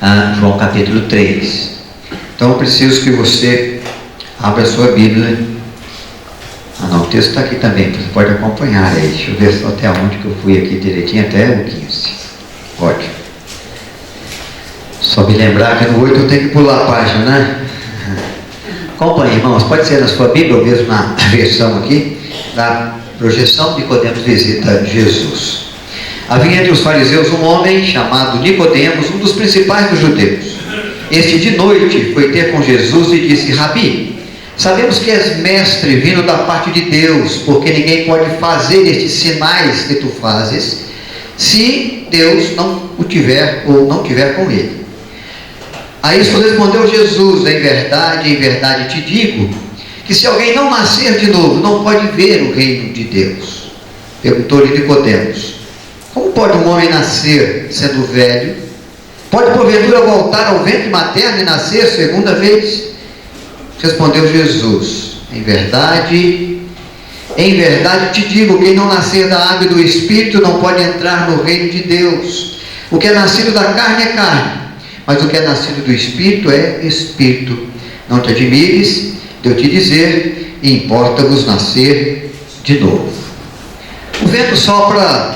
a João capítulo 3. Então eu preciso que você abra a sua Bíblia. Não, o texto está aqui também, você pode acompanhar aí. Deixa eu ver só até onde que eu fui aqui direitinho, até o 15. Pode. Só me lembrar que no 8 eu tenho que pular a página, né? Acompanhe, irmãos, pode ser na sua Bíblia ou mesmo na versão aqui da projeção. Nicodemos visita Jesus. Havia entre os fariseus um homem chamado Nicodemos, um dos principais dos judeus. Este de noite foi ter com Jesus e disse: Rabi, sabemos que és mestre vindo da parte de Deus, porque ninguém pode fazer estes sinais que tu fazes, se Deus não o tiver ou não tiver com ele. A isso respondeu Jesus: em verdade te digo, que se alguém não nascer de novo, não pode ver o reino de Deus. Perguntou-lhe Nicodemos: como pode um homem nascer sendo velho? Pode porventura voltar ao ventre materno e nascer segunda vez? Respondeu Jesus: em verdade te digo, quem não nascer da água e do Espírito não pode entrar no reino de Deus. O que é nascido da carne é carne, mas o que é nascido do Espírito é Espírito. Não te admires de eu te dizer, importa-vos nascer de novo. O vento sopra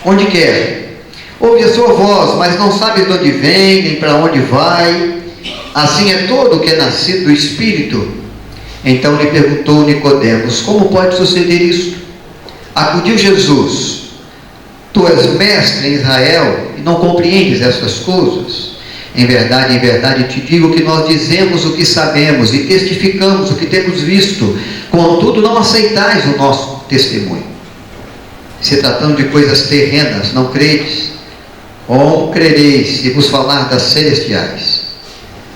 onde quer, ouve a sua voz, mas não sabes de onde vem, nem para onde vai. Assim é todo o que é nascido do Espírito. Então lhe perguntou Nicodemos: como pode suceder isso? Acudiu Jesus: tu és mestre em Israel e não compreendes essas coisas? Em verdade te digo que nós dizemos o que sabemos e testificamos o que temos visto, contudo não aceitais o nosso testemunho. Se tratando de coisas terrenas, não credes? Como crereis se vos falar das celestiais?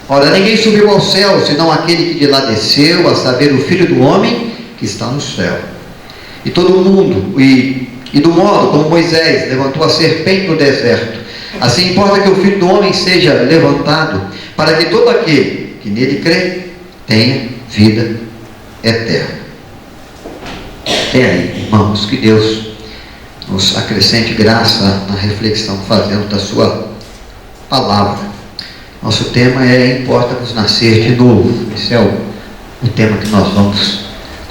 Ora, ninguém subiu ao céu, senão aquele que de lá desceu, a saber, o Filho do homem que está no céu. E todo mundo, e do modo como Moisés levantou a serpente no deserto, assim importa que o Filho do homem seja levantado, para que todo aquele que nele crê tenha vida eterna. Até aí, irmãos, que Deus nos acrescente graça na reflexão que fazemos da sua palavra. Nosso tema é: importa-vos nascer de novo. Esse é o tema que nós vamos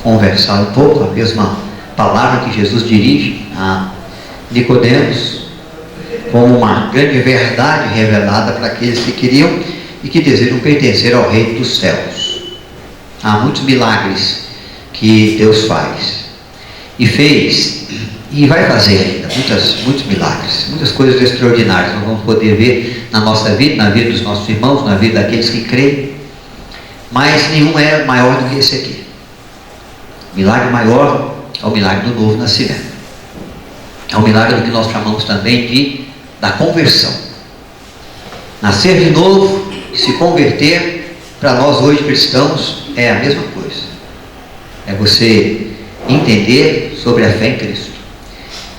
conversar um pouco, a mesma palavra que Jesus dirige a Nicodemos, como uma grande verdade revelada para aqueles que queriam e que desejam pertencer ao reino dos céus. Há muitos milagres que Deus faz, e fez, e vai fazer ainda muitos milagres, muitas coisas extraordinárias nós vamos poder ver na nossa vida, na vida dos nossos irmãos, na vida daqueles que creem, mas nenhum é maior do que esse aqui. O milagre maior é o milagre do novo nascimento, é o milagre do que nós chamamos também da conversão. Nascer de novo e se converter, para nós hoje cristãos, é a mesma coisa. É você entender sobre a fé em Cristo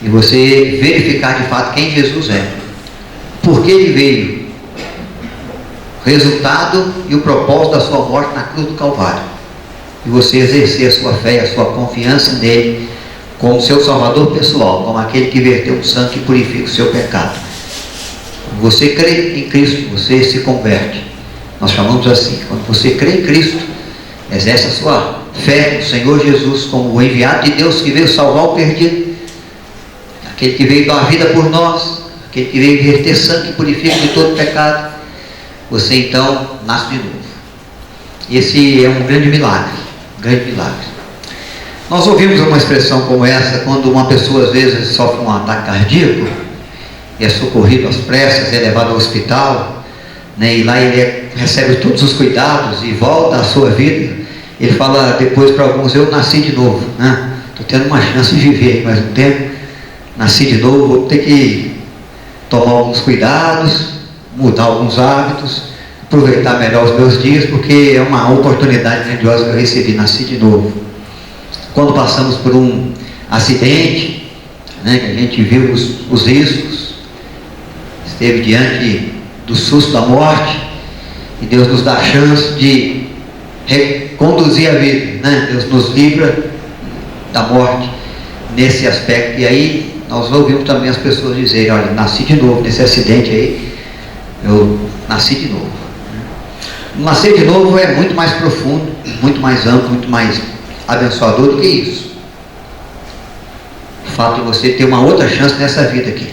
e você verificar de fato quem Jesus é, por que ele veio, o resultado e o propósito da sua morte na cruz do Calvário, e você exercer a sua fé e a sua confiança nele como seu salvador pessoal, como aquele que verteu o sangue que purifica o seu pecado. Você crê em Cristo, você se converte. Nós chamamos assim: quando você crê em Cristo, exerce a sua fé no Senhor Jesus como o enviado de Deus que veio salvar o perdido, aquele que veio dar a vida por nós, aquele que veio verter sangue que purifica de todo pecado. Você então nasce de novo. Esse é um grande milagre, Nós ouvimos uma expressão como essa quando uma pessoa às vezes sofre um ataque cardíaco e é socorrido às pressas, é levado ao hospital, né, e lá ele recebe todos os cuidados e volta à sua vida. Ele fala depois para alguns: eu nasci de novo, né? Estou tendo uma chance de viver mais um tempo, nasci de novo, vou ter que tomar alguns cuidados, mudar alguns hábitos, aproveitar melhor os meus dias, porque é uma oportunidade grandiosa que eu recebi, nasci de novo. Quando passamos por um acidente, né, que a gente viu os riscos, esteve diante do susto da morte, e Deus nos dá a chance de reconduzir a vida, né? Deus nos livra da morte nesse aspecto. E aí nós ouvimos também as pessoas dizerem: olha, nasci de novo nesse acidente aí, Eu nasci de novo. Nascer de novo é muito mais profundo, muito mais amplo, muito mais abençoador do que isso. O fato de você ter uma outra chance nessa vida aqui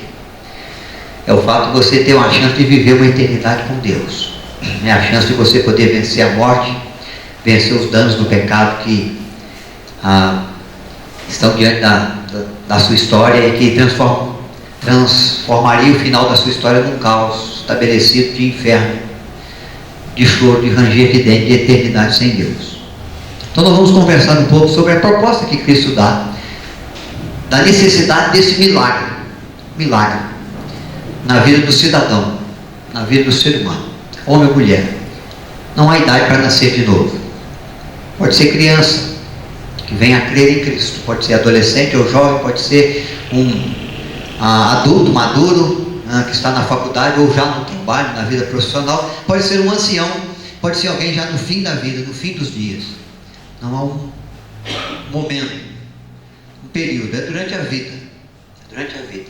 é o fato de você ter uma chance de viver uma eternidade com Deus. É a chance de você poder vencer a morte, vencer os danos do pecado que estão diante da sua história e que transformaria o final da sua história num caos estabelecido de inferno, de choro, de ranger de dente, de eternidade sem Deus. Então nós vamos conversar um pouco sobre a proposta que Cristo dá, da necessidade desse milagre na vida do cidadão, na vida do ser humano, homem ou mulher. Não há idade para nascer de novo. Pode ser criança que venha a crer em Cristo, pode ser adolescente ou jovem, pode ser um adulto maduro que está na faculdade ou já no trabalho, na vida profissional, pode ser um ancião, pode ser alguém já no fim da vida, no fim dos dias. Não há um momento, um período, é durante a vida. É durante a vida.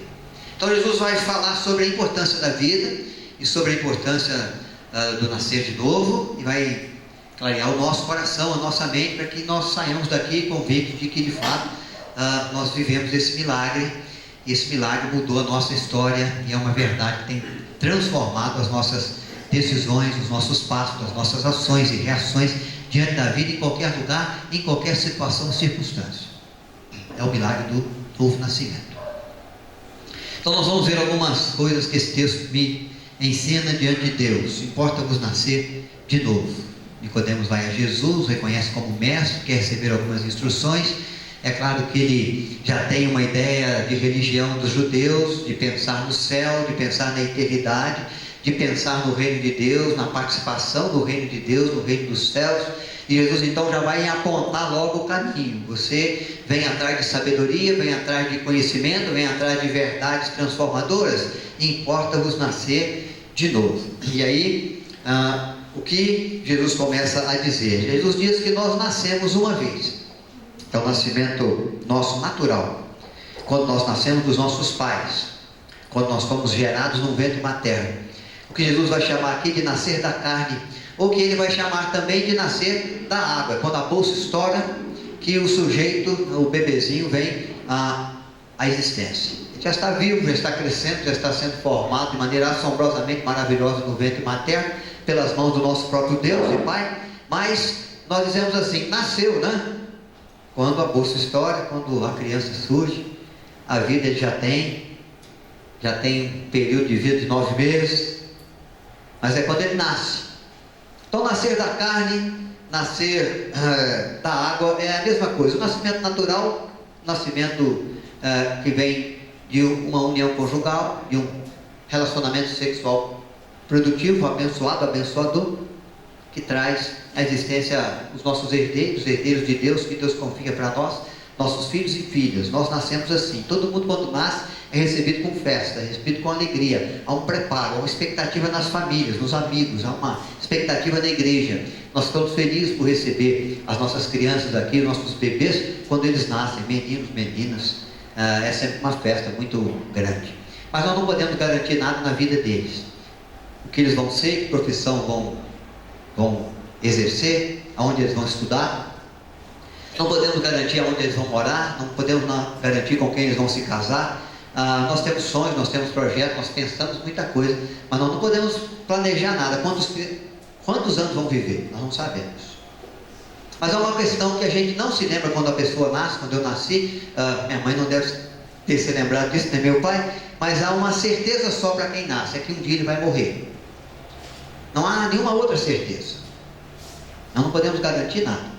Então Jesus vai falar sobre a importância da vida e sobre a importância do nascer de novo, e vai clarear o nosso coração, a nossa mente, para que nós saiamos daqui convictos de que de fato nós vivemos esse milagre. E esse milagre mudou a nossa história e é uma verdade que tem transformado as nossas decisões, os nossos passos, as nossas ações e reações diante da vida, em qualquer lugar, em qualquer situação ou circunstância. É o milagre do novo nascimento. Então nós vamos ver algumas coisas que esse texto me ensina diante de Deus. Importa-vos nascer de novo. Nicodemos vai a Jesus, reconhece como mestre, quer receber algumas instruções. É claro que ele já tem uma ideia de religião dos judeus, de pensar no céu, de pensar na eternidade, de pensar no reino de Deus, na participação do reino de Deus, no reino dos céus. E Jesus então já vai apontar logo o caminho. Você vem atrás de sabedoria, vem atrás de conhecimento, vem atrás de verdades transformadoras. Importa-vos nascer de novo. E aí, o que Jesus começa a dizer? Jesus diz que nós nascemos uma vez. É o nascimento nosso natural. Quando nós nascemos dos nossos pais, quando nós fomos gerados no ventre materno. O que Jesus vai chamar aqui de nascer da carne, ou que ele vai chamar também de nascer da água. Quando a bolsa estoura, que o sujeito, o bebezinho, vem à existência. Ele já está vivo, já está crescendo, já está sendo formado de maneira assombrosamente maravilhosa no ventre materno, pelas mãos do nosso próprio Deus e Pai. Mas nós dizemos assim, nasceu, né? Quando a bolsa estoura, quando a criança surge, a vida ele já tem um período de vida de 9 meses, mas é quando ele nasce. Então nascer da carne, nascer da água é a mesma coisa. O nascimento natural, o nascimento que vem de uma união conjugal, de um relacionamento sexual produtivo, abençoado, abençoador, que traz à existência os nossos herdeiros de Deus, que Deus confia para nós, nossos filhos e filhas. Nós nascemos assim. Todo mundo quando nasce é recebido com festa, é recebido com alegria. Há um preparo, há uma expectativa nas famílias, nos amigos, há uma expectativa na igreja. Nós ficamos felizes por receber as nossas crianças aqui, os nossos bebês, quando eles nascem, meninos, meninas. É sempre uma festa muito grande. Mas nós não podemos garantir nada na vida deles. O que eles vão ser, que profissão vão exercer, aonde eles vão estudar. Não podemos garantir aonde eles vão morar, não podemos garantir com quem eles vão se casar. Nós temos sonhos, nós temos projetos, nós pensamos muita coisa, mas nós não podemos planejar nada. Quantos anos vão viver? Nós não sabemos. Mas é uma questão que a gente não se lembra quando a pessoa nasce. Quando eu nasci, minha mãe não deve ter se lembrado disso, nem meu pai, mas há uma certeza só para quem nasce, é que um dia ele vai morrer. Não há nenhuma outra certeza. Nós não podemos garantir nada.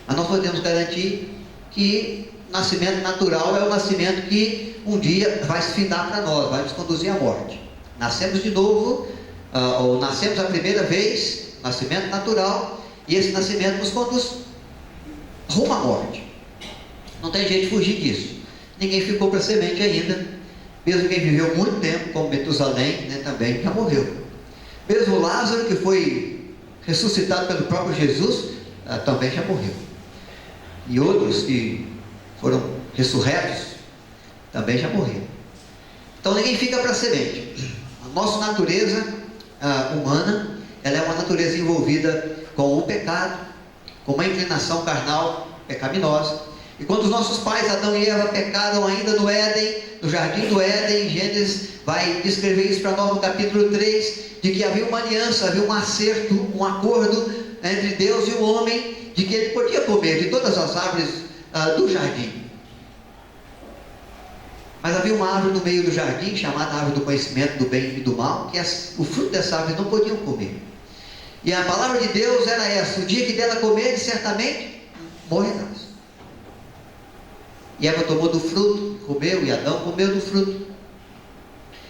Mas nós podemos garantir que o nascimento natural é o nascimento que um dia vai se findar para nós, vai nos conduzir à morte. Nascemos de novo, ou nascemos a primeira vez, nascimento natural, e esse nascimento nos conduz rumo à morte. Não tem jeito de fugir disso. Ninguém ficou para semente ainda. Mesmo quem viveu muito tempo, como Metusalém, também já morreu. Mesmo Lázaro, que foi ressuscitado pelo próprio Jesus, também já morreu. E outros que foram ressurretos, também já morreram. Então ninguém fica para semente. A nossa natureza humana, ela é uma natureza envolvida com o pecado, com uma inclinação carnal pecaminosa. E quando os nossos pais, Adão e Eva, pecaram ainda no Éden, no jardim do Éden, Gênesis vai descrever isso para nós no capítulo 3, de que havia uma aliança, havia um acerto, um acordo entre Deus e o homem, de que ele podia comer de todas as árvores do jardim. Mas havia uma árvore no meio do jardim, chamada árvore do conhecimento do bem e do mal, que o fruto dessa árvore não podiam comer. E a palavra de Deus era essa: o dia que dela comer, certamente morrerás. E Eva tomou do fruto, comeu, e Adão comeu do fruto.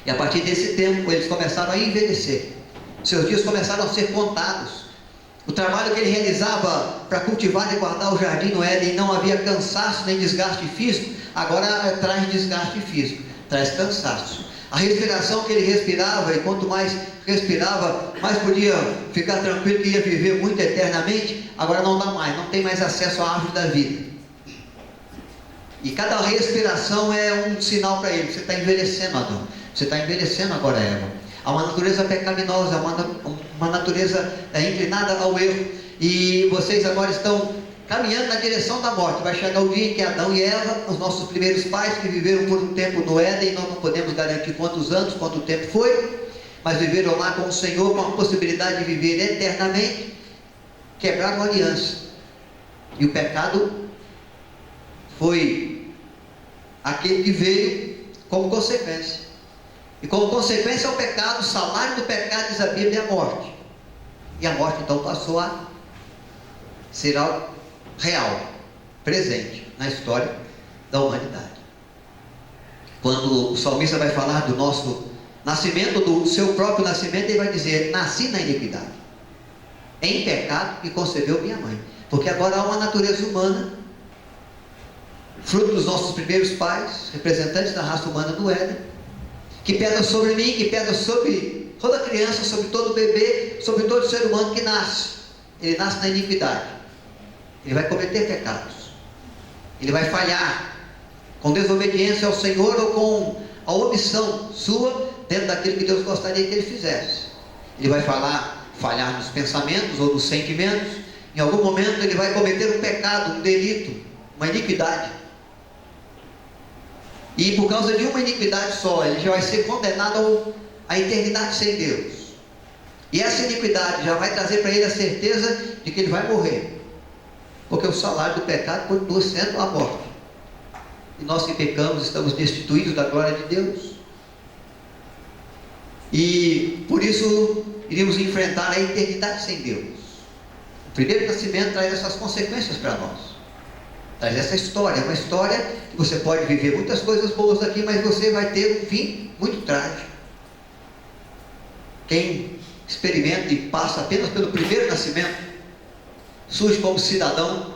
E a partir desse tempo, eles começaram a envelhecer. Seus dias começaram a ser contados. O trabalho que ele realizava para cultivar e guardar o jardim no Éden não havia cansaço nem desgaste físico. Agora traz desgaste físico, traz cansaço. A respiração que ele respirava, e quanto mais respirava, mais podia ficar tranquilo que ia viver muito eternamente. Agora não dá mais, não tem mais acesso à árvore da vida. E cada respiração é um sinal para ele: você está envelhecendo, Adão. Você está envelhecendo agora, Eva. Há uma natureza pecaminosa, uma natureza inclinada ao erro. E vocês agora estão caminhando na direção da morte. Vai chegar o dia em que Adão e Eva, os nossos primeiros pais, que viveram por um tempo no Éden, nós não podemos garantir quantos anos, quanto tempo foi, mas viveram lá com o Senhor, com a possibilidade de viver eternamente, quebraram a aliança. E o pecado foi aquele que veio como consequência. E como consequência ao pecado, o salário do pecado, diz a Bíblia, é a morte. E a morte então passou a ser algo real, presente na história da humanidade. Quando o salmista vai falar do nosso nascimento, do seu próprio nascimento, ele vai dizer: nasci na iniquidade, em pecado me concebeu minha mãe. Porque agora há uma natureza humana, fruto dos nossos primeiros pais, representantes da raça humana do Éden, que pesa sobre mim, que pesa sobre toda criança, sobre todo bebê, sobre todo ser humano que nasce. Ele nasce na iniquidade, ele vai cometer pecados, ele vai falhar com desobediência ao Senhor ou com a omissão sua dentro daquilo que Deus gostaria que ele fizesse. Ele vai falhar nos pensamentos ou nos sentimentos. Em algum momento ele vai cometer um pecado, um delito, uma iniquidade. E por causa de uma iniquidade só, ele já vai ser condenado à eternidade sem Deus. E essa iniquidade já vai trazer para ele a certeza de que ele vai morrer, porque o salário do pecado continua sendo a morte. E nós que pecamos estamos destituídos da glória de Deus. E por isso iríamos enfrentar a eternidade sem Deus. O primeiro nascimento traz essas consequências para nós. Traz essa história, uma história que você pode viver muitas coisas boas aqui, mas você vai ter um fim muito trágico. Quem experimenta e passa apenas pelo primeiro nascimento, surge como cidadão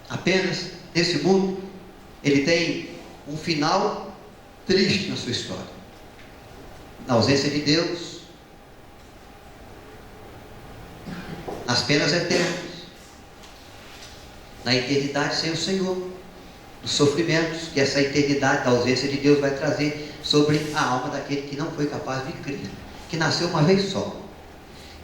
apenas nesse mundo, ele tem um final triste na sua história, na ausência de Deus, nas penas eternas, na eternidade sem o Senhor, nos sofrimentos que essa eternidade da ausência de Deus vai trazer sobre a alma daquele que não foi capaz de crer, que nasceu uma vez só.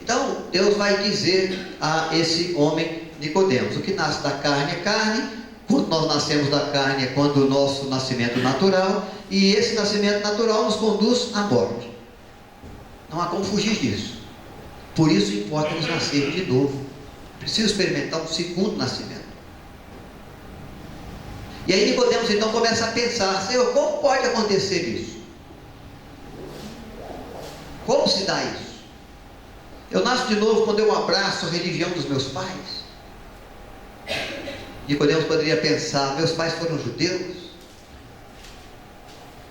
Então Deus vai dizer a esse homem Nicodemos: o que nasce da carne é carne. Quando nós nascemos da carne é quando o nosso nascimento natural, e esse nascimento natural nos conduz à morte. Não há como fugir disso. Por isso importa nos nascer de novo. Preciso experimentar um segundo nascimento. E aí Nicodemos então começa a pensar: Senhor, como pode acontecer isso? Como se dá isso? Eu nasço de novo quando eu abraço a religião dos meus pais? Nicodemos poderia pensar: meus pais foram judeus?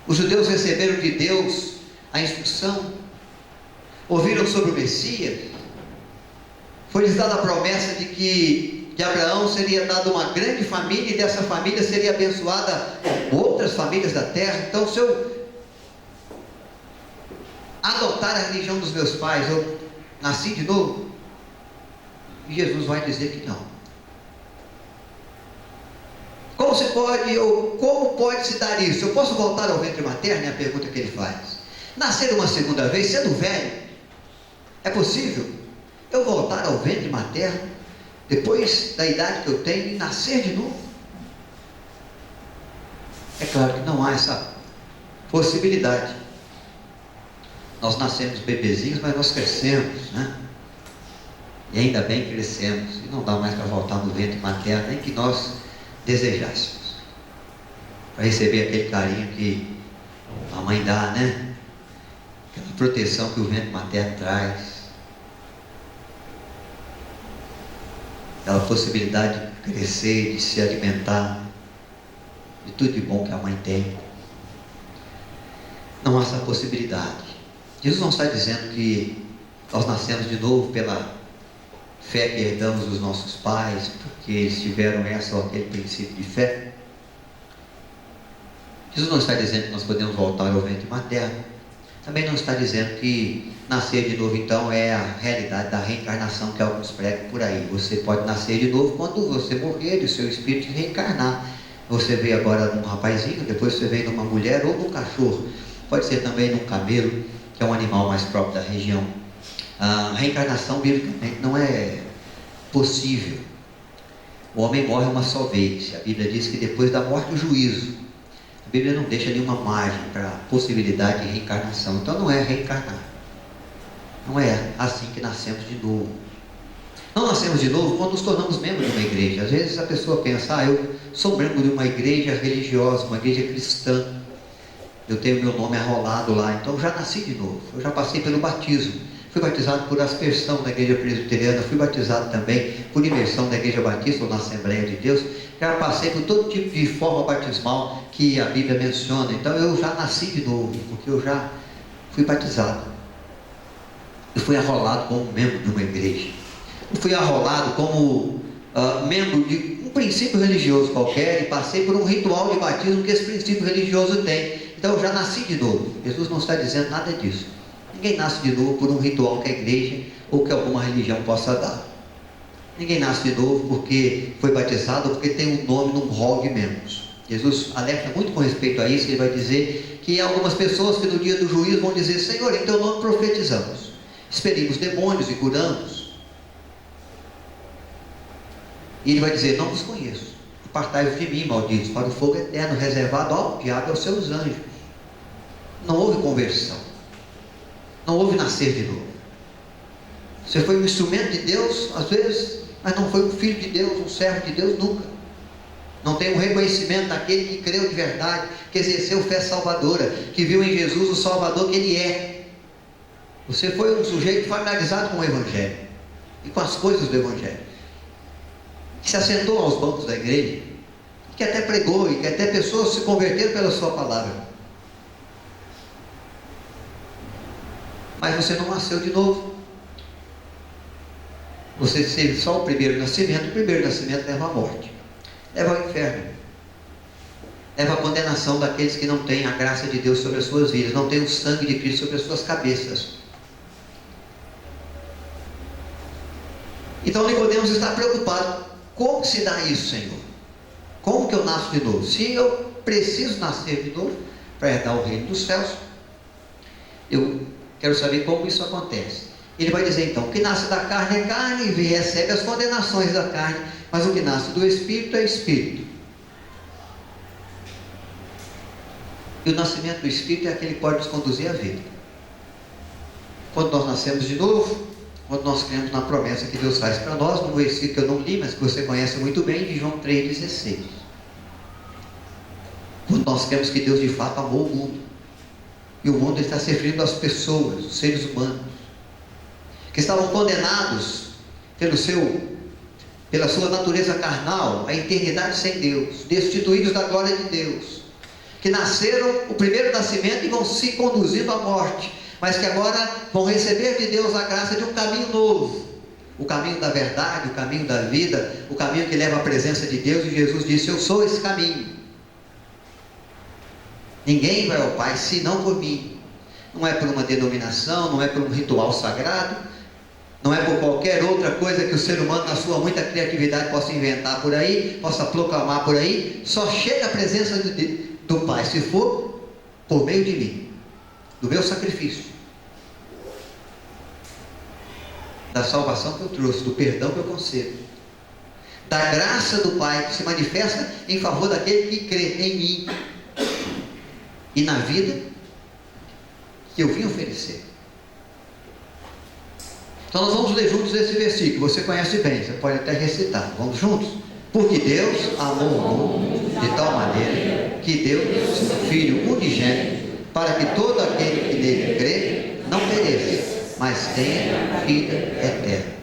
Os judeus receberam de Deus a instrução? Ouviram sobre o Messias? Foi-lhes dada a promessa de que de Abraão seria dada uma grande família, e dessa família seria abençoada outras famílias da terra. Então, se eu adotar a religião dos meus pais, eu nasci de novo? E Jesus vai dizer que não. Como se pode, ou como pode se dar isso? Eu posso voltar ao ventre materno? É a pergunta que ele faz. Nascer uma segunda vez, sendo velho? É possível eu voltar ao ventre materno, depois da idade que eu tenho, e nascer de novo? É claro que não há essa possibilidade. Nós nascemos bebezinhos, mas nós crescemos, né? E ainda bem que crescemos, e não dá mais para voltar no ventre materno, nem que nós desejássemos, para receber aquele carinho que a mãe dá, né? Aquela proteção que o ventre materno traz, aquela possibilidade de crescer, de se alimentar, de tudo de bom que a mãe tem. Não há essa possibilidade. Jesus não está dizendo que nós nascemos de novo pela fé que herdamos dos nossos pais, porque eles tiveram essa ou aquele princípio de fé. Jesus não está dizendo que nós podemos voltar ao ventre materno. Também não está dizendo que nascer de novo então é a realidade da reencarnação que alguns pregam por aí. Você pode nascer de novo quando você morrer e o seu espírito reencarnar. Você veio agora num rapazinho, depois você veio numa mulher ou num cachorro. Pode ser também num camelo, que é um animal mais próprio da região. A reencarnação biblicamente não é possível. O homem morre uma só vez. A Bíblia diz que depois da morte o juízo. A Bíblia não deixa nenhuma margem para a possibilidade de reencarnação. Então não é reencarnar. Não é assim que nascemos de novo. Não nascemos de novo quando nos tornamos membros de uma igreja. Às vezes a pessoa pensa, eu sou membro de uma igreja religiosa, uma igreja cristã. Eu tenho meu nome arrolado lá, então eu já nasci de novo. Eu já passei pelo batismo. Fui batizado por aspersão na igreja presbiteriana, fui batizado também por imersão na igreja batista ou na Assembleia de Deus. Já passei por todo tipo de forma batismal que a Bíblia menciona. Então eu já nasci de novo, porque eu já fui batizado. Eu fui arrolado como membro de uma igreja. Eu fui arrolado como membro de um princípio religioso qualquer e passei por um ritual de batismo que esse princípio religioso tem. Então eu já nasci de novo. Jesus não está dizendo nada disso. Ninguém nasce de novo por um ritual que a igreja ou que alguma religião possa dar. Ninguém nasce de novo porque foi batizado ou porque tem um nome num rol de membros. Jesus alerta muito com respeito a isso. Ele vai dizer que há algumas pessoas que no dia do juízo vão dizer: Senhor, em teu nome profetizamos, expelimos demônios e curamos. E ele vai dizer: não vos conheço, apartai-vos de mim, malditos, para o fogo eterno reservado ao diabo e aos seus anjos. Não houve conversão, não houve nascer de novo. Você foi um instrumento de Deus às vezes, mas não foi um filho de Deus, um servo de Deus nunca. Não tem um reconhecimento daquele que creu de verdade, que exerceu fé salvadora, que viu em Jesus o Salvador que Ele é. Você foi um sujeito familiarizado com o Evangelho e com as coisas do Evangelho, que se assentou aos bancos da igreja, que até pregou e que até pessoas se converteram pela sua palavra. Mas você não nasceu de novo. Você teve só o primeiro nascimento. O primeiro nascimento leva à morte, leva ao inferno, leva à condenação daqueles que não têm a graça de Deus sobre as suas vidas, não têm o sangue de Cristo sobre as suas cabeças. Então Nicodemos está preocupado. Como se dá isso, Senhor? Como que eu nasço de novo? Se eu preciso nascer de novo para herdar o reino dos céus, eu quero saber como isso acontece. Ele vai dizer então: o que nasce da carne é carne e recebe as condenações da carne, mas o que nasce do Espírito é Espírito. E o nascimento do Espírito é aquele que pode nos conduzir à vida. Quando nós nascemos de novo, quando nós cremos na promessa que Deus faz para nós, no versículo que eu não li, mas que você conhece muito bem, de João 3,16. Quando nós cremos que Deus de fato amou o mundo, e o mundo está se referindo às pessoas, os seres humanos, que estavam condenados pela sua natureza carnal, à eternidade sem Deus, destituídos da glória de Deus, que nasceram o primeiro nascimento e vão se conduzindo à morte, mas que agora vão receber de Deus a graça de um caminho novo, o caminho da verdade, o caminho da vida, o caminho que leva à presença de Deus. E Jesus disse: eu sou esse caminho, ninguém vai ao Pai senão por mim. Não é por uma denominação, não é por um ritual sagrado, não é por qualquer outra coisa que o ser humano, na sua muita criatividade, possa inventar por aí, possa proclamar por aí. Só chega a presença do Pai se for por meio de mim, do meu sacrifício. da salvação que eu trouxe, do perdão que eu concedo, da graça do Pai que se manifesta em favor daquele que crê em mim e na vida que eu vim oferecer. Então nós vamos ler juntos esse versículo, você conhece bem, você pode até recitar. Vamos juntos? Porque Deus amou o mundo de tal maneira que deu seu Filho unigênito, para que todo aquele que nele crê não pereça, mas tenha vida eterna.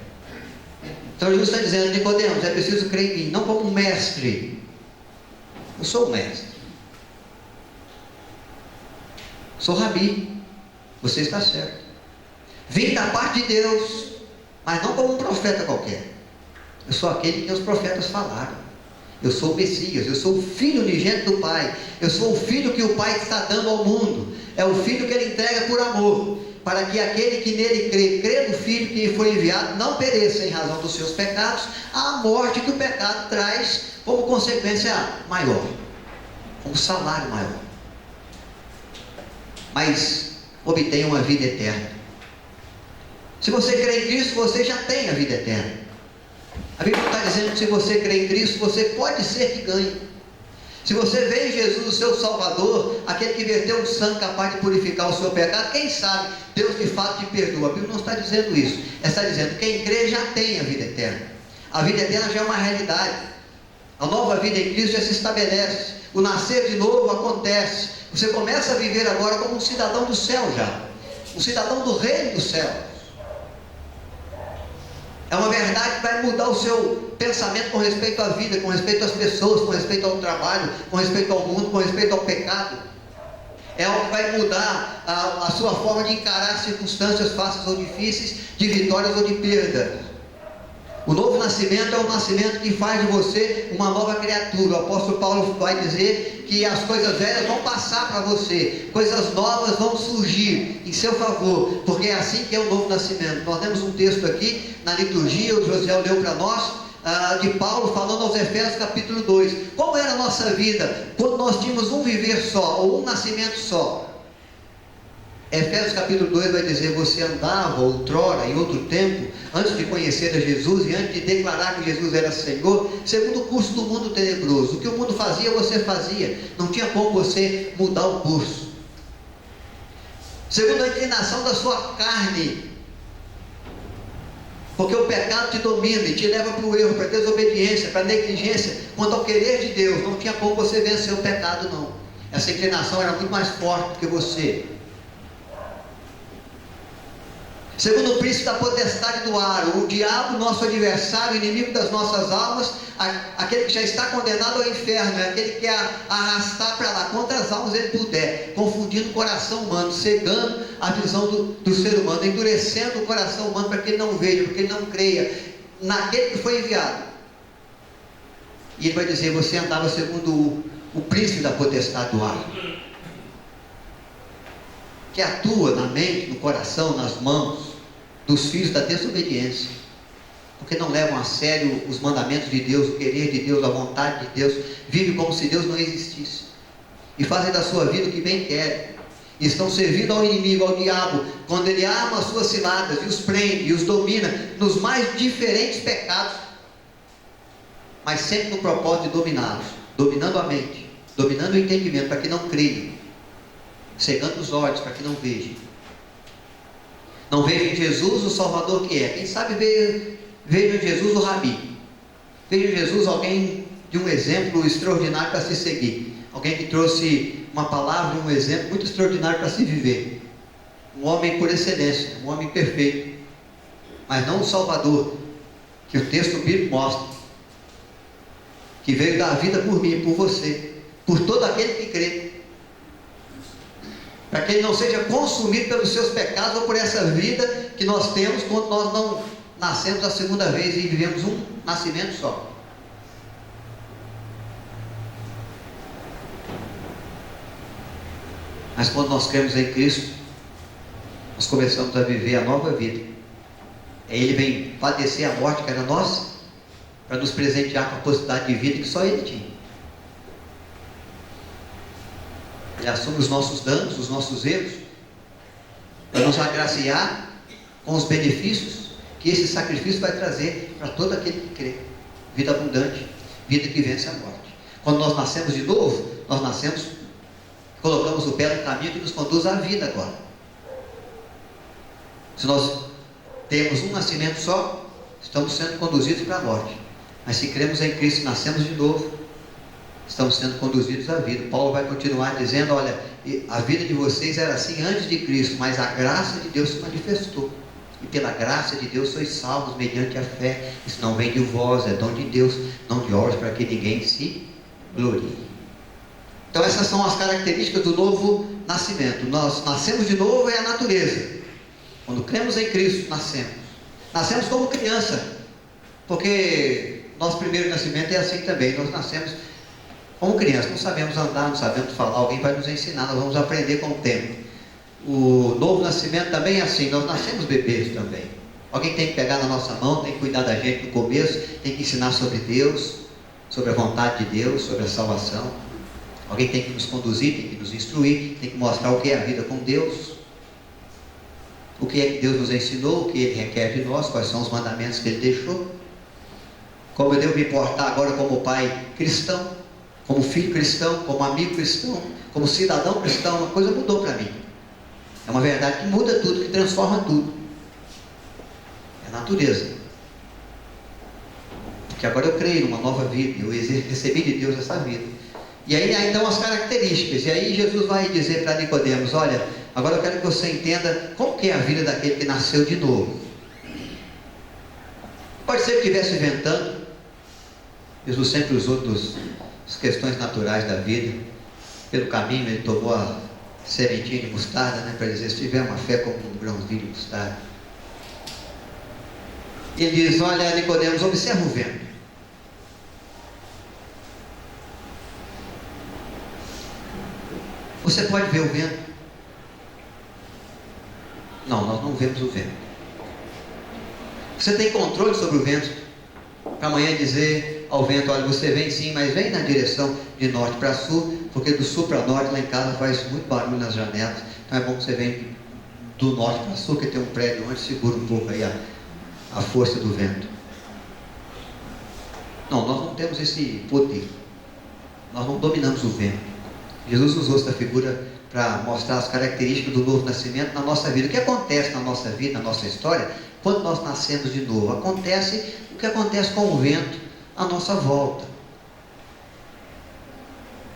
Então Jesus está dizendo: Nicodemos, é preciso crer em mim, não como um mestre. Eu sou o mestre, sou rabi, você está certo. Vim da parte de Deus, mas não como um profeta qualquer. Eu sou aquele que os profetas falaram. Eu sou o Messias, eu sou o Filho unigênito do Pai. Eu sou o Filho que o Pai está dando ao mundo. É o Filho que Ele entrega por amor, para que aquele que nele crê no Filho que foi enviado, não pereça em razão dos seus pecados, a morte que o pecado traz como consequência maior, como salário maior. Mas obtenha uma vida eterna. Se você crê em Cristo, você já tem a vida eterna. A Bíblia está dizendo que se você crê em Cristo, você pode ser que ganhe. Se você vê em Jesus o seu Salvador, aquele que verteu o sangue capaz de purificar o seu pecado, quem sabe Deus de fato te perdoa. A Bíblia não está dizendo isso. Ela está dizendo que quem crê já tem a vida eterna. A vida eterna já é uma realidade. A nova vida em Cristo já se estabelece. O nascer de novo acontece. Você começa a viver agora como um cidadão do céu já. Um cidadão do reino do céu. É uma verdade que vai mudar o seu pensamento com respeito à vida, com respeito às pessoas, com respeito ao trabalho, com respeito ao mundo, com respeito ao pecado. É algo que vai mudar a sua forma de encarar circunstâncias fáceis ou difíceis, de vitórias ou de perdas. O novo nascimento é um nascimento que faz de você uma nova criatura. O apóstolo Paulo vai dizer que as coisas velhas vão passar para você, coisas novas vão surgir em seu favor, porque é assim que é o novo nascimento. Nós temos um texto aqui na liturgia, o José leu para nós, de Paulo falando aos Efésios capítulo 2, como era a nossa vida quando nós tínhamos um viver só, ou um nascimento só. Efésios capítulo 2 vai dizer: você andava outrora, em outro tempo, antes de conhecer a Jesus e antes de declarar que Jesus era Senhor, segundo o curso do mundo tenebroso. O que o mundo fazia, você fazia. Não tinha como você mudar o curso. Segundo a inclinação da sua carne, porque o pecado te domina e te leva para o erro, para a desobediência, para a negligência, quanto ao querer de Deus. Não tinha como você vencer o pecado, não. Essa inclinação era muito mais forte do que você. Segundo o príncipe da potestade do ar, o diabo, nosso adversário, inimigo das nossas almas, aquele que já está condenado ao inferno, é aquele que quer arrastar para lá quantas almas ele puder, confundindo o coração humano, cegando a visão do ser humano, endurecendo o coração humano para que ele não veja, para que ele não creia naquele que foi enviado. E ele vai dizer: você andava segundo o príncipe da potestade do ar, que atua na mente, no coração, nas mãos dos filhos da desobediência, porque não levam a sério os mandamentos de Deus, o querer de Deus, a vontade de Deus, vivem como se Deus não existisse, e fazem da sua vida o que bem querem, e estão servindo ao inimigo, ao diabo, quando ele arma as suas ciladas, e os prende, e os domina, nos mais diferentes pecados, mas sempre no propósito de dominá-los, dominando a mente, dominando o entendimento, para que não creiam, cegando os olhos para que não vejam. Não vejam em Jesus o Salvador que é. Quem sabe vejam em Jesus o Rabi. Vejam em Jesus alguém de um exemplo extraordinário para se seguir. Alguém que trouxe uma palavra, um exemplo muito extraordinário para se viver. Um homem por excelência, um homem perfeito. Mas não o Salvador que o texto bíblico mostra, que veio dar a vida por mim, por você, por todo aquele que crê, para que ele não seja consumido pelos seus pecados ou por essa vida que nós temos quando nós não nascemos a segunda vez e vivemos um nascimento só. Mas quando nós cremos em Cristo, nós começamos a viver a nova vida. Ele vem padecer a morte que era nossa, para nos presentear com a possibilidade de vida que só Ele tinha. Ele assume os nossos danos, os nossos erros, para nos agraciar com os benefícios que esse sacrifício vai trazer para todo aquele que crê. Vida abundante, vida que vence a morte. Quando nós nascemos de novo, nós nascemos, colocamos o pé no caminho que nos conduz à vida agora. Se nós temos um nascimento só, estamos sendo conduzidos para a morte. Mas se cremos em Cristo, nascemos de novo, estamos sendo conduzidos à vida. Paulo vai continuar dizendo, olha, a vida de vocês era assim antes de Cristo, mas a graça de Deus se manifestou. E pela graça de Deus sois salvos mediante a fé. Isso não vem de vós, é dom de Deus, não de obras, para que ninguém se glorie. Então essas são as características do novo nascimento. Nós nascemos de novo, é a natureza. Quando cremos em Cristo, nascemos. Nascemos como criança, porque nosso primeiro nascimento é assim também. Nós nascemos como criança, não sabemos andar, não sabemos falar, alguém vai nos ensinar, nós vamos aprender com o tempo. O novo nascimento também é assim, nós nascemos bebês também. Alguém tem que pegar na nossa mão, tem que cuidar da gente no começo, tem que ensinar sobre Deus, sobre a vontade de Deus, sobre a salvação. Alguém tem que nos conduzir, tem que nos instruir, tem que mostrar o que é a vida com Deus, o que é que Deus nos ensinou, o que Ele requer de nós, quais são os mandamentos que Ele deixou, como eu devo me portar agora como pai cristão, como filho cristão, como amigo cristão, como cidadão cristão. Uma coisa mudou para mim. É uma verdade que muda tudo, que transforma tudo. É a natureza. Porque agora eu creio numa nova vida, eu recebi de Deus essa vida. E aí há então as características. E aí Jesus vai dizer para Nicodemos, olha, agora eu quero que você entenda como que é a vida daquele que nasceu de novo. Pode ser que estivesse inventando. Jesus sempre usou as questões naturais da vida. Pelo caminho ele tomou a sementinha de mostarda, para dizer, se tiver uma fé como um grãozinho de mostarda. Ele diz, olha, Nicodemos, observa o vento. Você pode ver o vento? Não, nós não vemos o vento. Você tem controle sobre o vento? Para amanhã dizer ao vento, olha, você vem sim, mas vem na direção de norte para sul, porque do sul para norte lá em casa faz muito barulho nas janelas. Então é bom que você venha do norte para sul, que tem um prédio onde segura um pouco aí a força do vento. Não, nós não temos esse poder. Nós não dominamos o vento. Jesus usou essa figura para mostrar as características do novo nascimento na nossa vida. O que acontece na nossa vida, na nossa história, quando nós nascemos de novo? Acontece o que acontece com o vento à nossa volta.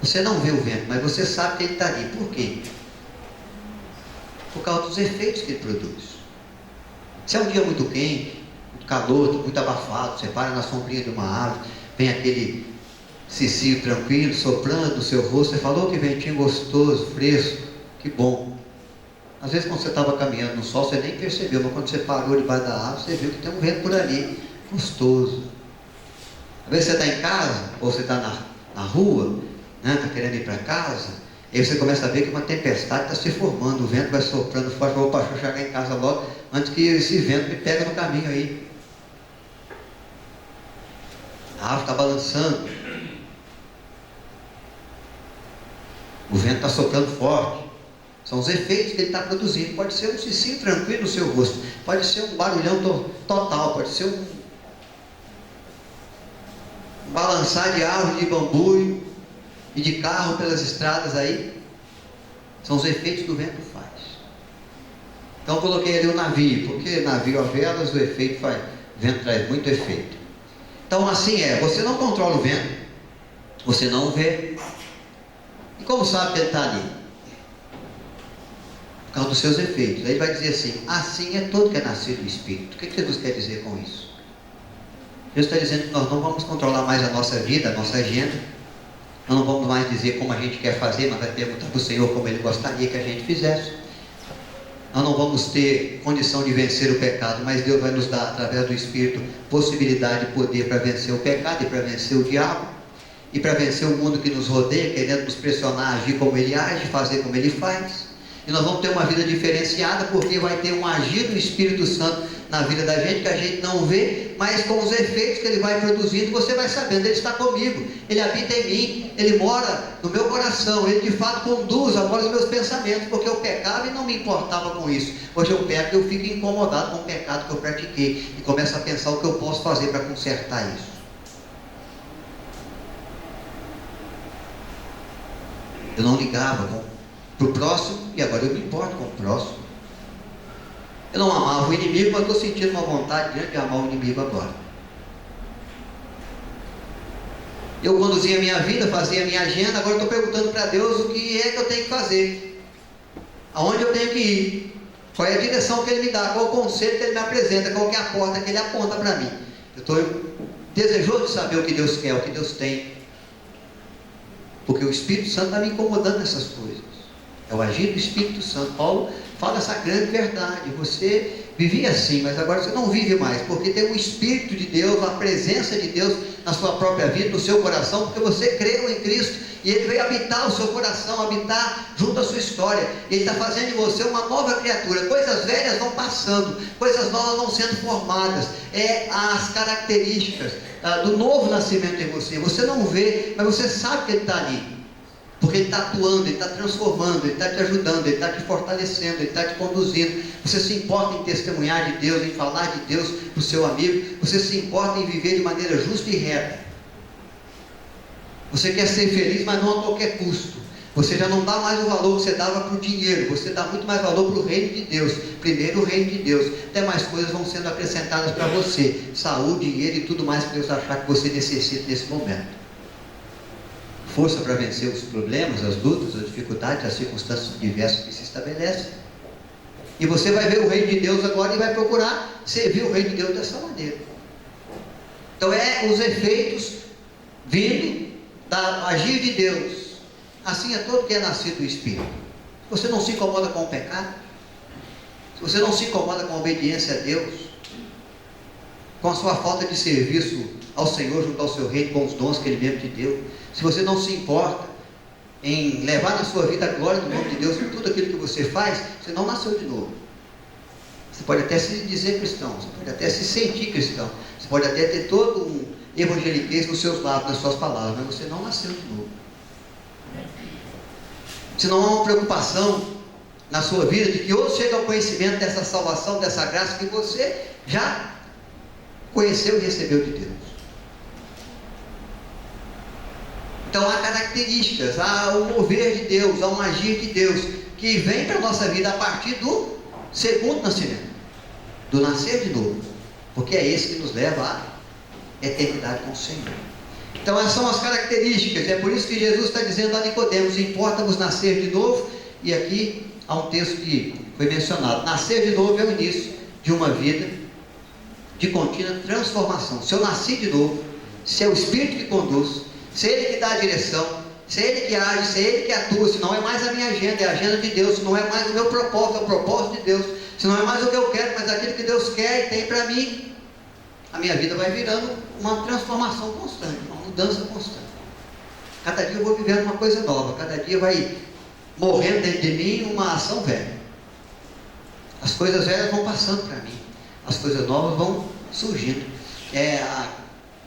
Você não vê o vento, mas você sabe que ele está ali. Por quê? Por causa dos efeitos que ele produz. Se é um dia muito quente, muito calor, muito abafado, você para na sombrinha de uma árvore, vem aquele cicio tranquilo, soprando no seu rosto, você falou, que ventinho gostoso, fresco, que bom. Às vezes quando você estava caminhando no sol, você nem percebeu, mas quando você parou debaixo da árvore, você viu que tem um vento por ali, gostoso. Às vezes você está em casa, ou você está na rua, está querendo ir para casa, e aí você começa a ver que uma tempestade está se formando, o vento vai soprando forte, opa, deixa eu chegar em casa logo, antes que esse vento me pegue no caminho aí. A árvore está balançando, o vento está soprando forte. São os efeitos que ele está produzindo. Pode ser um cicio tranquilo no seu rosto, pode ser um barulhão total, pode ser um balançar de árvore de bambu e de carro pelas estradas aí. São os efeitos que o vento faz. Então eu coloquei ali o navio, porque navio a velas, o efeito faz, o vento traz muito efeito. Então assim você não controla o vento, você não vê. E como sabe que ele está ali? Por causa dos seus efeitos. Aí ele vai dizer assim é todo que é nascido do Espírito. O que Jesus quer dizer com isso? Jesus está dizendo que nós não vamos controlar mais a nossa vida, a nossa agenda. Nós não vamos mais dizer como a gente quer fazer, mas vai perguntar para o Senhor como Ele gostaria que a gente fizesse. Nós não vamos ter condição de vencer o pecado, mas Deus vai nos dar, através do Espírito, possibilidade e poder para vencer o pecado e para vencer o diabo. E para vencer o mundo que nos rodeia, querendo nos pressionar a agir como ele age, fazer como ele faz. E nós vamos ter uma vida diferenciada, porque vai ter um agir do Espírito Santo na vida da gente, que a gente não vê, mas com os efeitos que Ele vai produzindo, você vai sabendo, Ele está comigo, Ele habita em mim, Ele mora no meu coração, Ele de fato conduz agora os meus pensamentos, porque eu pecava e não me importava com isso. Hoje eu peco e eu fico incomodado com o pecado que eu pratiquei, e começo a pensar o que eu posso fazer para consertar isso. Eu não ligava para o próximo, e agora eu me importo com o próximo. Eu não amava o inimigo, mas estou sentindo uma vontade grande de amar o inimigo agora. Eu conduzia a minha vida, fazia a minha agenda, agora estou perguntando para Deus o que é que eu tenho que fazer, aonde eu tenho que ir, qual é a direção que Ele me dá, qual o conselho que Ele me apresenta, qual que é a porta que Ele aponta para mim. Eu estou desejoso de saber o que Deus quer, o que Deus tem, porque o Espírito Santo está me incomodando nessas coisas. É o agir do Espírito Santo. Paulo fala essa grande verdade. Você vivia assim, mas agora você não vive mais, porque tem o Espírito de Deus, a presença de Deus na sua própria vida, no seu coração, porque você creu em Cristo, e Ele veio habitar o seu coração, habitar junto à sua história. Ele está fazendo de você uma nova criatura. Coisas velhas vão passando, coisas novas vão sendo formadas. É as características do novo nascimento em você. Você não vê, mas você sabe que Ele está ali, porque Ele está atuando, Ele está transformando, Ele está te ajudando, Ele está te fortalecendo, Ele está te conduzindo. Você se importa em testemunhar de Deus, em falar de Deus para o seu amigo. Você se importa em viver de maneira justa e reta. Você quer ser feliz, mas não a qualquer custo. Você já não dá mais o valor que você dava para o dinheiro. Você dá muito mais valor para o reino de Deus. Primeiro o reino de Deus. Até mais coisas vão sendo acrescentadas para você. Saúde, dinheiro e tudo mais que Deus achar que você necessita nesse momento. Força para vencer os problemas, as lutas, as dificuldades, as circunstâncias diversas que se estabelecem. E você vai ver o reino de Deus agora e vai procurar servir o reino de Deus dessa maneira. Então os efeitos vindo da agir de Deus. Assim é todo que é nascido do Espírito. Você não se incomoda com o pecado, se você não se incomoda com a obediência a Deus, com a sua falta de serviço ao Senhor junto ao seu reino, com os dons que Ele mesmo te deu, se você não se importa em levar na sua vida a glória do nome de Deus em tudo aquilo que você faz, você não nasceu de novo. Você pode até se dizer cristão, você pode até se sentir cristão, você pode até ter todo um evangeliquez nos seus lábios, nas suas palavras, mas você não nasceu de novo. Se não há uma preocupação na sua vida de que hoje chega ao conhecimento dessa salvação, dessa graça que você já conheceu e recebeu de Deus. Então há características, há um mover de Deus, há um agir de Deus que vem para a nossa vida a partir do segundo nascimento, do nascer de novo, porque é esse que nos leva à eternidade com o Senhor. Então essas são as características. É por isso que Jesus está dizendo a Nicodemos: importa-vos nascer de novo. E aqui há um texto que foi mencionado. Nascer de novo é o início de uma vida de contínua transformação. Se eu nasci de novo, se é o Espírito que conduz, se é Ele que dá a direção, se é Ele que age, se é Ele que atua, se não é mais a minha agenda, é a agenda de Deus, se não é mais o meu propósito, é o propósito de Deus, se não é mais o que eu quero, mas aquilo que Deus quer e tem para mim, a minha vida vai virando uma transformação constante, uma mudança constante. Cada dia eu vou vivendo uma coisa nova, cada dia vai morrendo dentro de mim uma ação velha. As coisas velhas vão passando para mim, as coisas novas vão surgindo. É a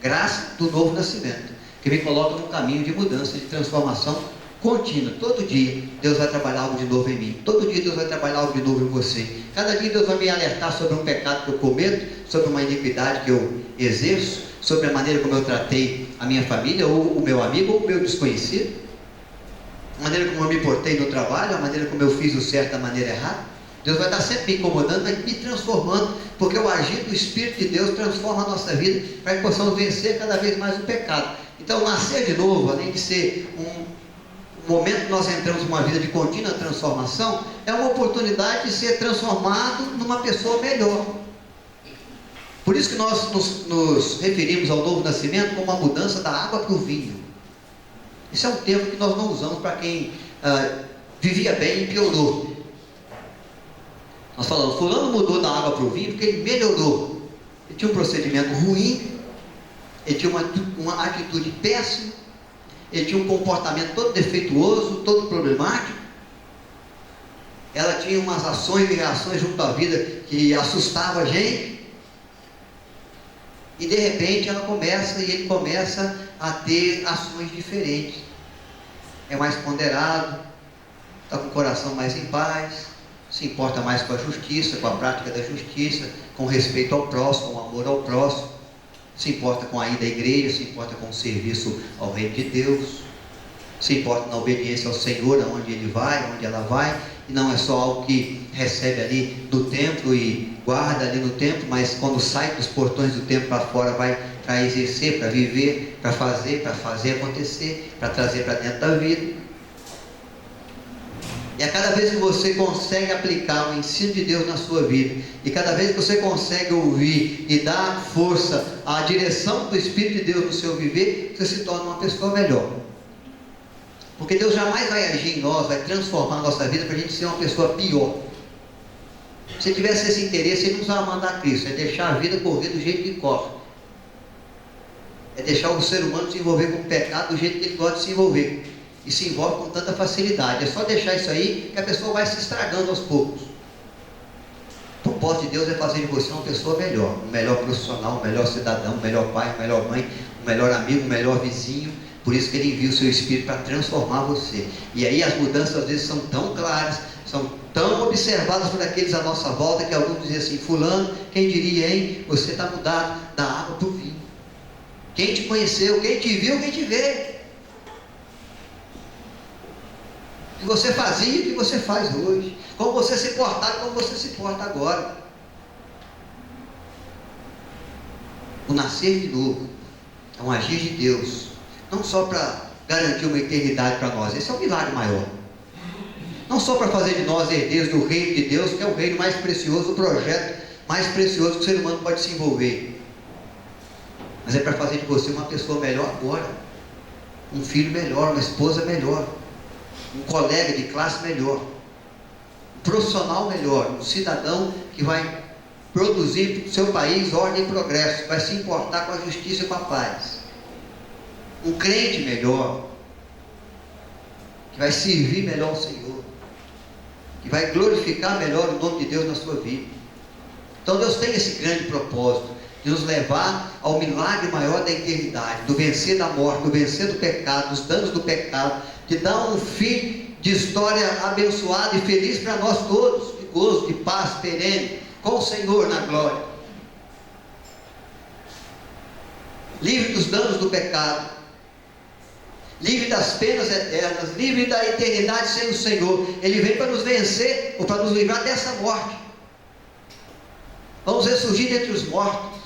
graça do novo nascimento que me coloca num caminho de mudança, de transformação contínua. Todo dia Deus vai trabalhar algo de novo em mim, todo dia Deus vai trabalhar algo de novo em você. Cada dia Deus vai me alertar sobre um pecado que eu cometo, sobre uma iniquidade que eu exerço, sobre a maneira como eu tratei a minha família, ou o meu amigo, ou o meu desconhecido, a maneira como eu me portei no trabalho, a maneira como eu fiz o certo da maneira errada. Deus vai estar sempre me incomodando, vai me transformando, porque o agir do Espírito de Deus transforma a nossa vida, para que possamos vencer cada vez mais o pecado. Então nascer de novo, além de ser um momento que nós entramos numa vida de contínua transformação, é uma oportunidade de ser transformado numa pessoa melhor. Por isso que nós nos referimos ao novo nascimento como a mudança da água para o vinho. Esse é um termo que nós não usamos para quem vivia bem e piorou. Nós falamos: fulano mudou da água para o vinho porque ele melhorou. Ele tinha um procedimento ruim, ele tinha uma atitude péssima, ele tinha um comportamento todo defeituoso, todo problemático. Ela tinha umas ações e reações junto à vida que assustavam a gente. E de repente ela começa, e ele começa a ter ações diferentes. É mais ponderado, está com o coração mais em paz, se importa mais com a justiça, com a prática da justiça, com respeito ao próximo, com amor ao próximo, se importa com a ida à igreja, se importa com o serviço ao reino de Deus, se importa na obediência ao Senhor, aonde ele vai, aonde ela vai, e não é só algo que recebe ali no templo e guarda ali no templo, mas quando sai dos portões do templo para fora, vai para exercer, para viver, para fazer acontecer, para trazer para dentro da vida. E a cada vez que você consegue aplicar o ensino de Deus na sua vida, e cada vez que você consegue ouvir e dar força à direção do Espírito de Deus no seu viver, você se torna uma pessoa melhor. Porque Deus jamais vai agir em nós, vai transformar a nossa vida para a gente ser uma pessoa pior. Se tivesse esse interesse, Ele não precisava mandar Cristo, é deixar a vida correr do jeito que corre. É deixar o ser humano se envolver com o pecado do jeito que ele gosta de se envolver. E se envolve com tanta facilidade. É só deixar isso aí que a pessoa vai se estragando aos poucos. O propósito de Deus é fazer de você uma pessoa melhor, um melhor profissional, um melhor cidadão, um melhor pai, uma melhor mãe, um melhor amigo, um melhor vizinho. Por isso que Ele envia o seu Espírito para transformar você. E aí as mudanças às vezes são tão claras, são tão observadas por aqueles à nossa volta, que alguns dizem assim: fulano, quem diria, hein? Você está mudado da água para o vinho. Quem te conheceu, quem te viu, quem te vê. O que você fazia e o que você faz hoje. Como você se portava e como você se porta agora. O nascer de novo é um agir de Deus. Não só para garantir uma eternidade para nós. Esse é o milagre maior. Não só para fazer de nós herdeiros do reino de Deus, que é o reino mais precioso, o projeto mais precioso que o ser humano pode se envolver. Mas é para fazer de você uma pessoa melhor agora. Um filho melhor, uma esposa melhor. Um colega de classe melhor. Um profissional melhor. Um cidadão que vai produzir para o seu país ordem e progresso. Vai se importar com a justiça e com a paz. Um crente melhor, que vai servir melhor ao Senhor, que vai glorificar melhor o nome de Deus na sua vida. Então Deus tem esse grande propósito de nos levar ao milagre maior da eternidade, do vencer da morte, do vencer do pecado, dos danos do pecado, de dar um fim de história abençoada e feliz para nós todos, de gozo, de paz perene, com o Senhor na glória, livre dos danos do pecado, livre das penas eternas, livre da eternidade sem o Senhor. Ele vem para nos vencer, ou para nos livrar dessa morte. Vamos ressurgir dentre os mortos,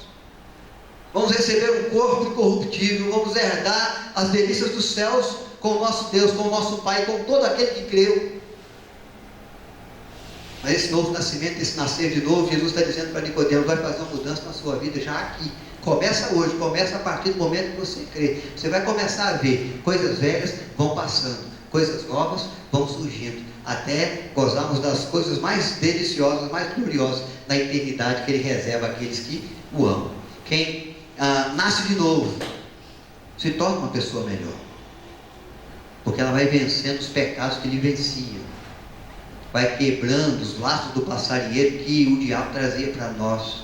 vamos receber um corpo incorruptível, vamos herdar as delícias dos céus com o nosso Deus, com o nosso Pai, com todo aquele que creu. Mas esse novo nascimento, esse nascer de novo, Jesus está dizendo para Nicodemo: vai fazer uma mudança na sua vida já aqui. Começa hoje, começa a partir do momento que você crê. Você vai começar a ver coisas velhas vão passando, coisas novas vão surgindo, até gozarmos das coisas mais deliciosas, mais gloriosas da eternidade que Ele reserva àqueles que o amam. Quem nasce de novo se torna uma pessoa melhor, porque ela vai vencendo os pecados que lhe venciam, vai quebrando os laços do passarinheiro que o diabo trazia para nós.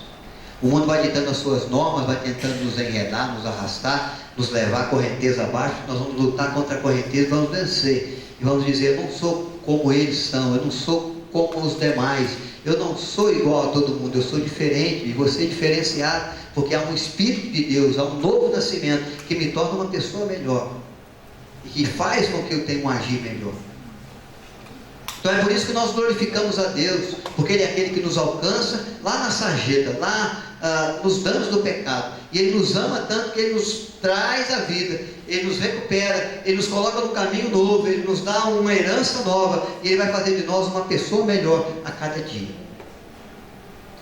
O mundo vai ditando as suas normas, vai tentando nos enredar, nos arrastar, nos levar a correnteza abaixo. Nós vamos lutar contra a correnteza, vamos vencer. E vamos dizer: eu não sou como eles são, eu não sou como os demais, eu não sou igual a todo mundo, eu sou diferente, e você é diferenciado, porque há um Espírito de Deus, há um novo nascimento, que me torna uma pessoa melhor, e que faz com que eu tenha um agir melhor. Então é por isso que nós glorificamos a Deus, porque Ele é aquele que nos alcança lá na sarjeta, lá nos danos do pecado, e Ele nos ama tanto que Ele nos traz a vida, Ele nos recupera, Ele nos coloca no caminho novo, Ele nos dá uma herança nova, e Ele vai fazer de nós uma pessoa melhor a cada dia.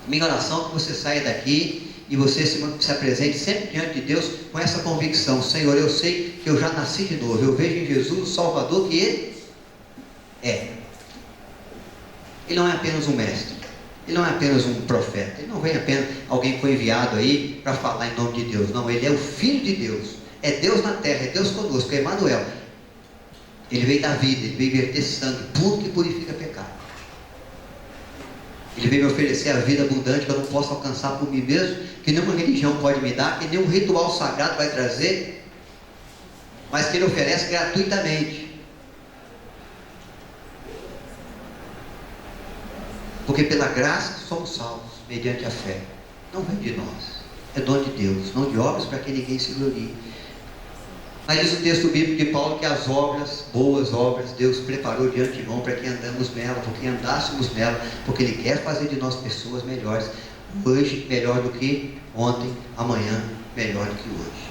Minha oração é que você saia daqui e você se apresente sempre diante de Deus com essa convicção: Senhor, eu sei que eu já nasci de novo, eu vejo em Jesus o Salvador que Ele é. Ele não é apenas um mestre, Ele não é apenas um profeta, Ele não vem apenas alguém que foi enviado aí para falar em nome de Deus. Não, Ele é o Filho de Deus, é Deus na terra, é Deus conosco, é Emmanuel. Ele veio dar vida, Ele veio verter sangue puro que purifica pecado. Ele veio me oferecer a vida abundante que eu não posso alcançar por mim mesmo, que nenhuma religião pode me dar, que nenhum ritual sagrado vai trazer, mas que Ele oferece gratuitamente. Porque pela graça somos salvos, mediante a fé. Não vem de nós, é dom de Deus, não de obras para que ninguém se glorie. Mas diz o texto bíblico de Paulo que as obras, boas obras, Deus preparou de antemão para que andamos nela, porque andássemos nela, porque Ele quer fazer de nós pessoas melhores, hoje melhor do que ontem, amanhã melhor do que hoje.